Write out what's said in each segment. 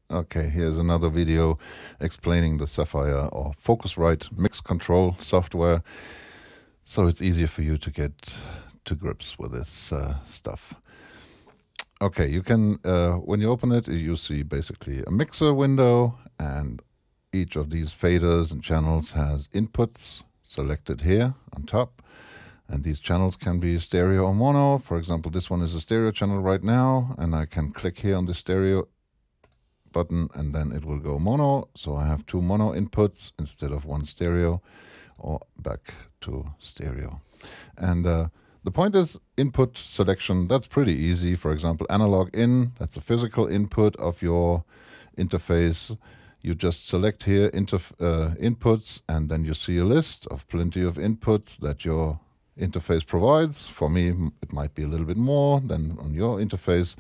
Okay, here's another video explaining the Sapphire or Focusrite MixControl software, so it's easier for you to get to grips with this stuff. Okay, you can, when you open it, you see basically a mixer window, and each of these faders and channels has inputs selected here on top. And these channels can be stereo or mono. For example, this one is a stereo channel right now, and I can click here on the stereo button and then it will go mono. So I have two mono inputs instead of one stereo, or back to stereo. And the point is input selection, that's pretty easy. For example, analog in, that's the physical input of your interface. You just select here inputs, and then you see a list of plenty of inputs that your interface provides. For me, it might be a little bit more than on your interface.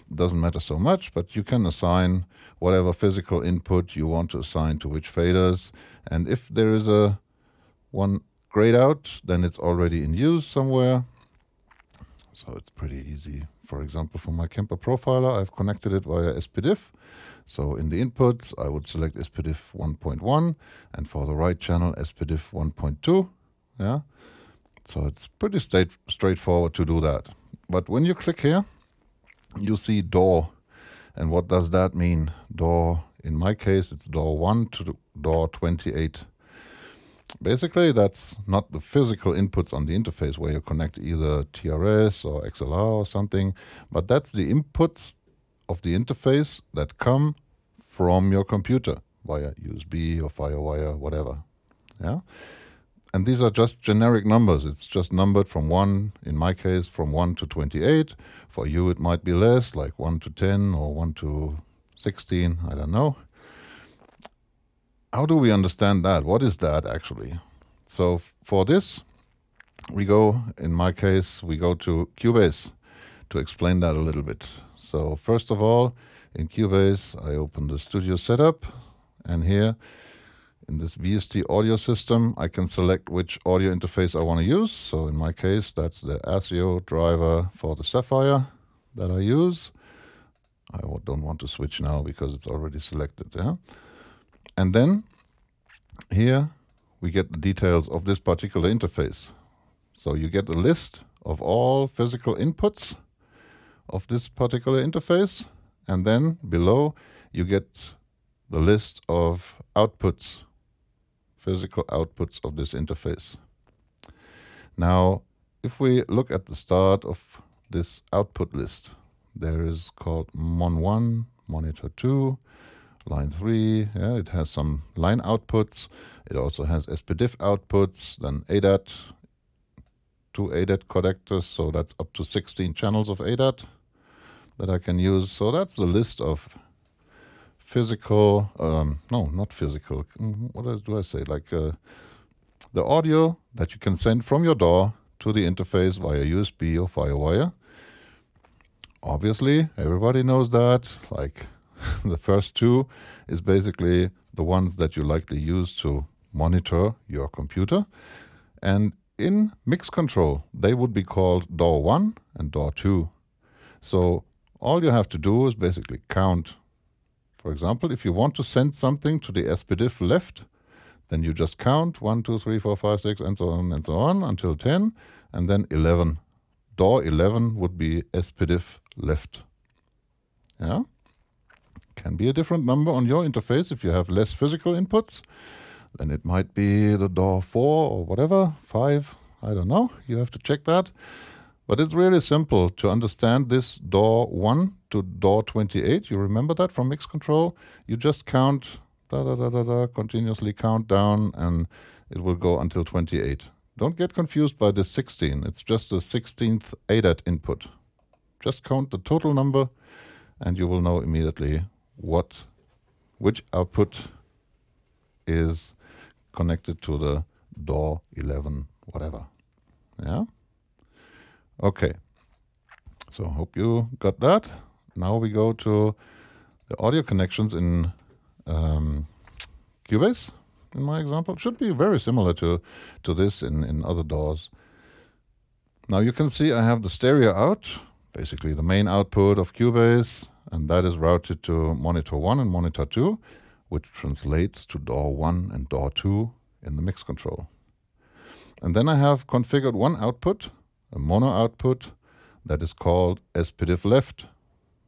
It doesn't matter so much, but you can assign whatever physical input you want to assign to which faders. And if there is a one grayed out, then it's already in use somewhere. So it's pretty easy. For example, for my Kemper Profiler, I've connected it via SPDIF. So in the inputs, I would select SPDIF 1.1, and for the right channel, SPDIF 1.2. Yeah. So it's pretty straightforward to do that. But when you click here, you see DAW. And what does that mean? DAW, in my case, it's DAW 1 to DAW 28. Basically, that's not the physical inputs on the interface where you connect either TRS or XLR or something, but that's the inputs of the interface that come from your computer via USB or FireWire, whatever. Yeah. And these are just generic numbers. It's just numbered from 1, in my case, from 1 to 28. For you, it might be less, like 1 to 10 or 1 to 16, I don't know. How do we understand that? What is that actually? So for this, we go, in my case, we go to Cubase to explain that a little bit. So first of all, in Cubase, I open the studio setup, and here in this VST audio system, I can select which audio interface I want to use. So in my case, that's the ASIO driver for the Sapphire that I use. I don't want to switch now because it's already selected. Yeah. And then here we get the details of this particular interface. So you get a list of all physical inputs of this particular interface. And then below you get the list of outputs, physical outputs of this interface. Now, if we look at the start of this output list, there is called Mon1, Monitor 2, Line 3, yeah, it has some line outputs. It also has SPDIF outputs, then ADAT, 2 ADAT connectors, so that's up to 16 channels of ADAT that I can use. So that's the list of physical, no, not physical, what do I say, like the audio that you can send from your DAW to the interface via USB or FireWire. Obviously, everybody knows that, like the first two is basically the ones that you likely use to monitor your computer. And in MixControl, they would be called DAW 1 and DAW 2. So all you have to do is basically count. For example, if you want to send something to the SPDIF left, then you just count 1, 2, 3, 4, 5, 6, and so on until 10, and then 11. DAW 11 would be SPDIF left. Yeah? Can be a different number on your interface. If you have less physical inputs, then it might be the DAW 4 or whatever, 5, I don't know. You have to check that. But it's really simple to understand this DAW 1 to DAW 28. You remember that from MixControl? You just count, continuously count down, and it will go until 28. Don't get confused by the 16. It's just the 16th ADAT input. Just count the total number, and you will know immediately which output is connected to the DAW 11, whatever. Yeah? Okay. So hope you got that. Now we go to the audio connections in Cubase. In my example, it should be very similar to this in other DAWs. Now you can see I have the stereo out, basically the main output of Cubase, and that is routed to monitor 1 and monitor 2, which translates to DAW 1 and DAW 2 in the mix control. And then I have configured one output, a mono output, that is called SPDIF left,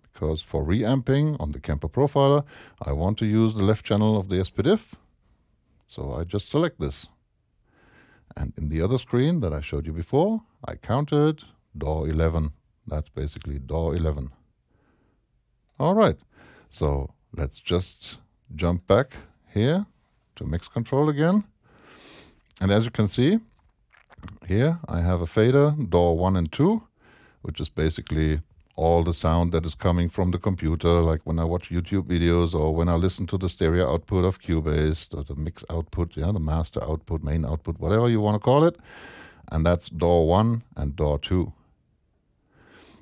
because for reamping on the Kemper Profiler, I want to use the left channel of the SPDIF. So I just select this. And in the other screen that I showed you before, I counted DAW 11. That's basically DAW 11. All right, so let's just jump back here to mix control again. And as you can see, here I have a fader, DAW 1 and 2, which is basically all the sound that is coming from the computer, like when I watch YouTube videos or when I listen to the stereo output of Cubase, or the mix output, yeah, the master output, main output, whatever you want to call it. And that's DAW 1 and DAW 2.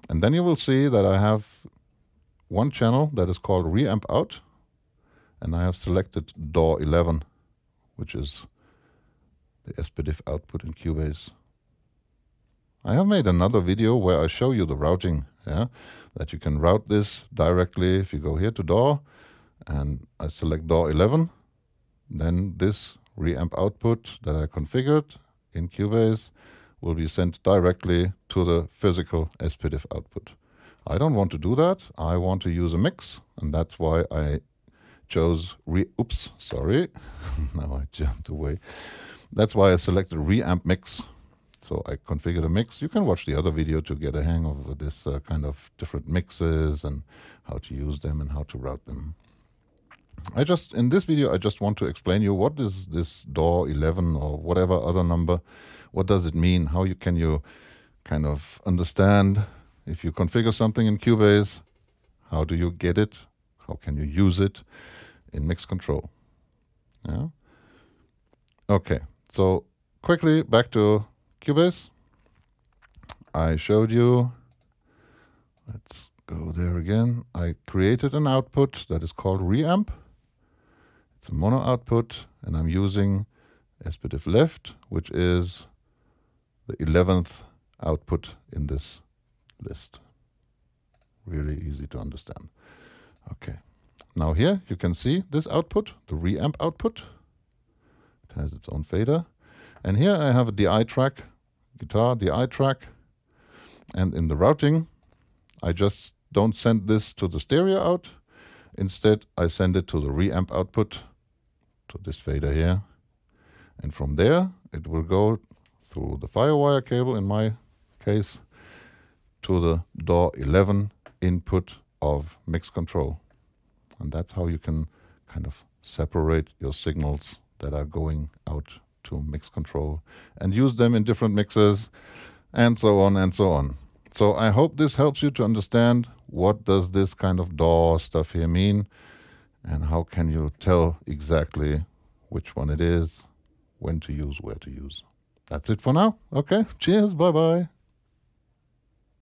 And then you will see that I have one channel that is called reamp out, and I have selected DAW 11, which is the SPDIF output in Cubase. I have made another video where I show you the routing, yeah, that you can route this directly. If you go here to DAW and I select DAW 11, then this reamp output that I configured in Cubase will be sent directly to the physical SPDIF output. I don't want to do that. I want to use a mix, and that's why I chose oops, sorry. Now I jumped away. That's why I selected reamp mix. So I configured a mix. You can watch the other video to get a hang of this kind of different mixes and how to use them and how to route them. In this video, I just want to explain you what is this DAW 11 or whatever other number. What does it mean? How can you kind of understand if you configure something in Cubase? How do you get it? How can you use it in mix control? Yeah. Okay. So quickly back to Cubase. I showed you. Let's go there again. I created an output that is called reamp. It's a mono output, and I'm using SPDIF left, which is the 11th output in this list. Really easy to understand. Okay. Now here you can see this output, the reamp output. It has its own fader. And here I have a DI track, guitar DI track. And in the routing, I just don't send this to the stereo out. Instead, I send it to the reamp output, to this fader here. And from there, it will go through the Firewire cable, in my case, to the DAW 11 input of mix control. And that's how you can kind of separate your signals that are going out to mix control and use them in different mixes and so on and so on. So I hope this helps you to understand what does this kind of DAW stuff here mean and how can you tell exactly which one it is, when to use, where to use. That's it for now. Okay, cheers, bye-bye.